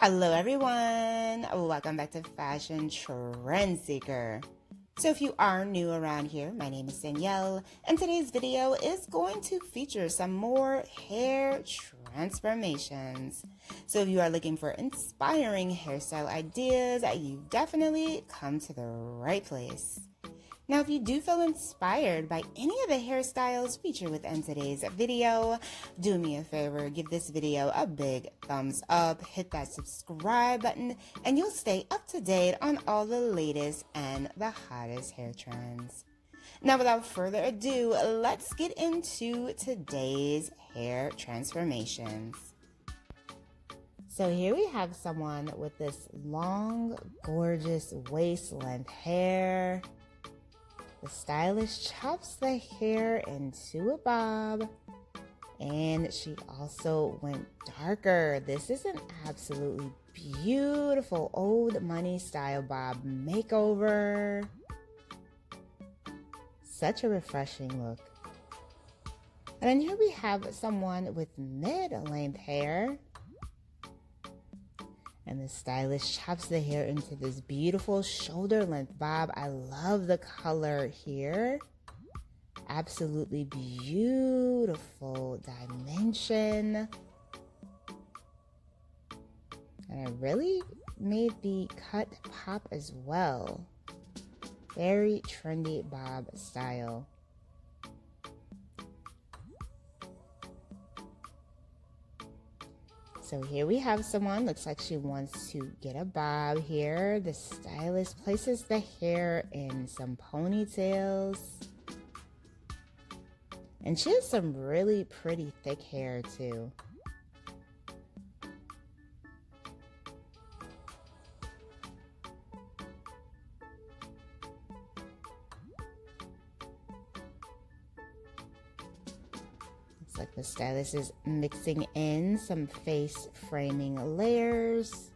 Hello everyone, welcome back to Fashion Trend Seeker. So if you are new around here, my name is Danielle, and today's video is going to feature some more hair transformations. So if you are looking for inspiring hairstyle ideas, you've definitely come to the right place. Now, if you do feel inspired by any of the hairstyles featured within today's video, do me a favor, give this video a big thumbs up, hit that subscribe button, and you'll stay up to date on all the latest and the hottest hair trends. Now, without further ado, let's get into today's hair transformations. So here we have someone with this long, gorgeous waist-length hair. The stylist chops the hair into a bob, and she also went darker. This is an absolutely beautiful old money style Bob makeover. Such a refreshing look. And then here we have someone with mid-length hair. And the stylist chops the hair into this beautiful shoulder length bob. I love the color here. Absolutely beautiful dimension. And it really made the cut pop as well. Very trendy bob style. So here we have someone, looks like she wants to get a bob here. The stylist places the hair in some ponytails. And she has some really pretty thick hair too. Looks like the stylist is mixing in some face framing layers.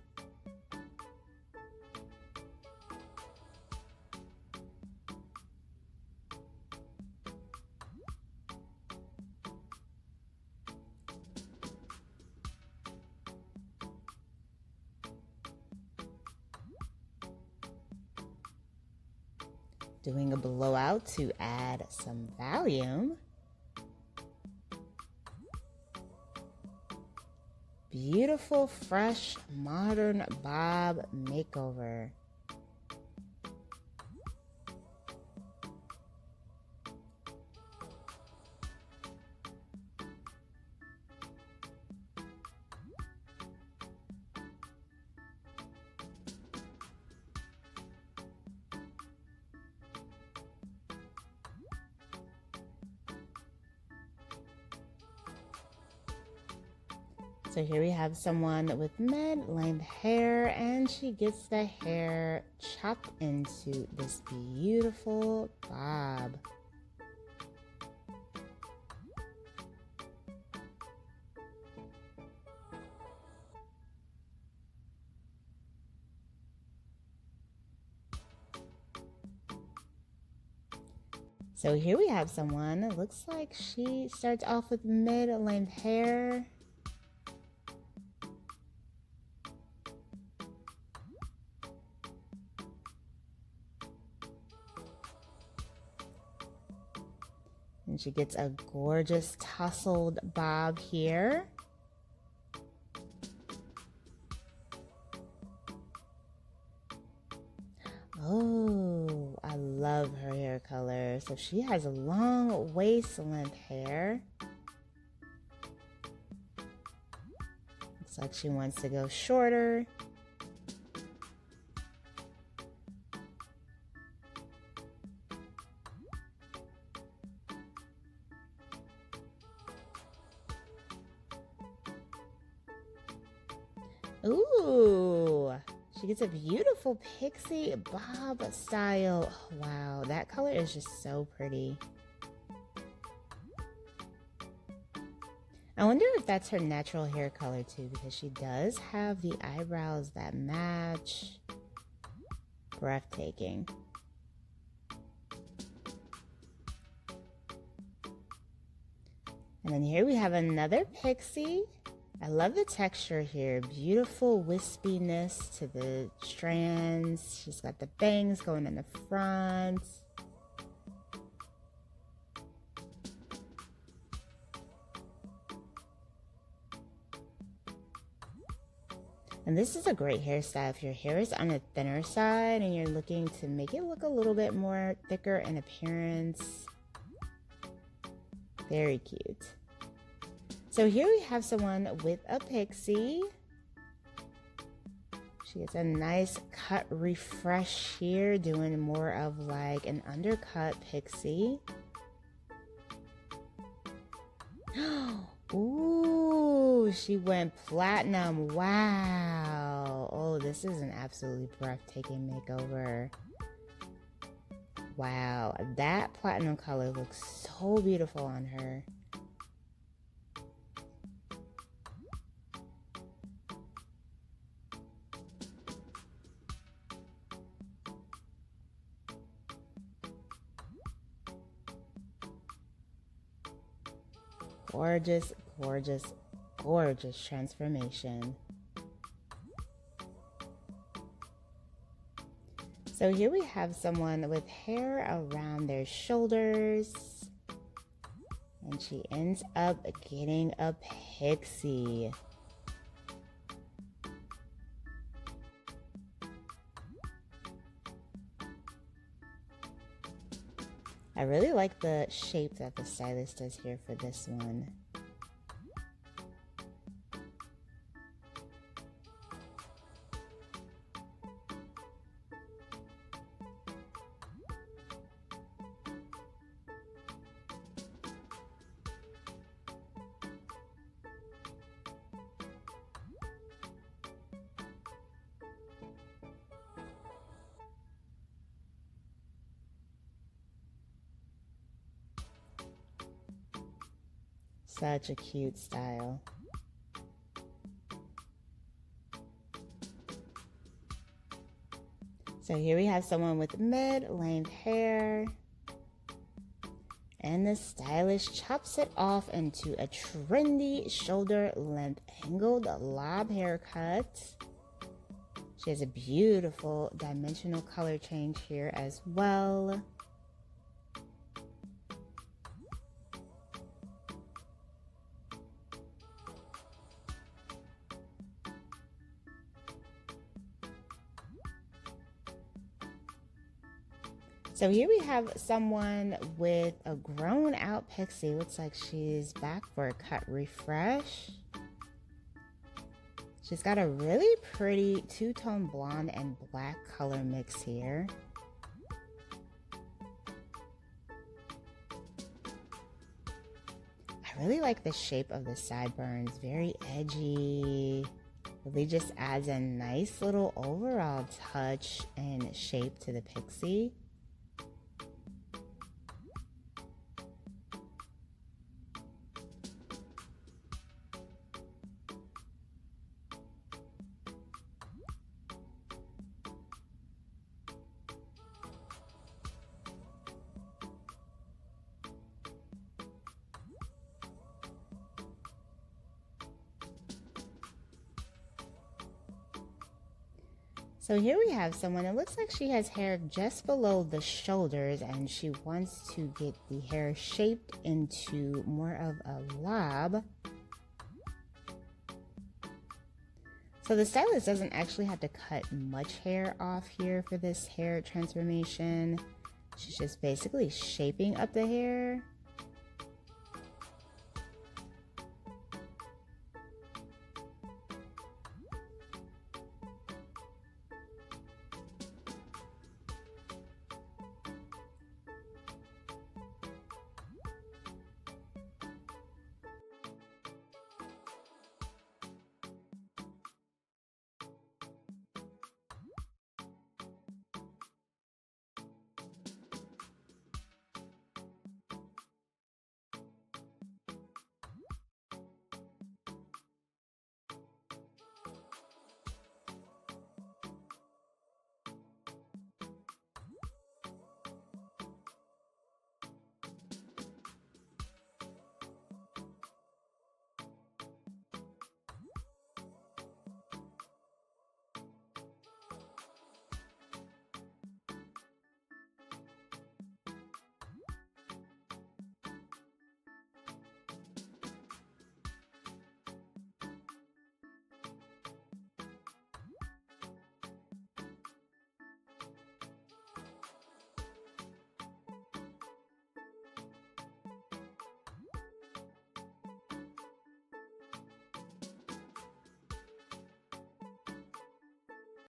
Doing a blowout to add some volume. Beautiful, fresh, modern Bob makeover. So here we have someone with mid-length hair, and she gets the hair chopped into this beautiful bob. So here we have someone, it looks like she starts off with mid-length hair. And she gets a gorgeous tousled bob here. Oh, I love her hair color. So she has a long waist length hair. Looks like she wants to go shorter. Ooh, she gets a beautiful Pixie Bob style. Wow, that color is just so pretty. I wonder if that's her natural hair color too, because she does have the eyebrows that match. Breathtaking. And then here we have another Pixie. I love the texture here. Beautiful wispiness to the strands. She's got the bangs going in the front. And this is a great hairstyle if your hair is on the thinner side and you're looking to make it look a little bit more thicker in appearance. Very cute. So here we have someone with a pixie. She has a nice cut refresh here, doing more of like an undercut pixie. Ooh, she went platinum. Wow. Oh, this is an absolutely breathtaking makeover. Wow, that platinum color looks so beautiful on her. Gorgeous, gorgeous, gorgeous transformation. So here we have someone with hair around their shoulders, and she ends up getting a pixie. I really like the shape that the stylist does here for this one. Such a cute style. So here we have someone with mid-length hair, and the stylist chops it off into a trendy shoulder length angled lob haircut. She has a beautiful dimensional color change here as well. So here we have someone with a grown out pixie. Looks like she's back for a cut refresh. She's got a really pretty two-tone blonde and black color mix here. I really like the shape of the sideburns, very edgy. Really just adds a nice little overall touch and shape to the pixie. So here we have someone, it looks like she has hair just below the shoulders and she wants to get the hair shaped into more of a lob. So the stylist doesn't actually have to cut much hair off here for this hair transformation. She's just basically shaping up the hair.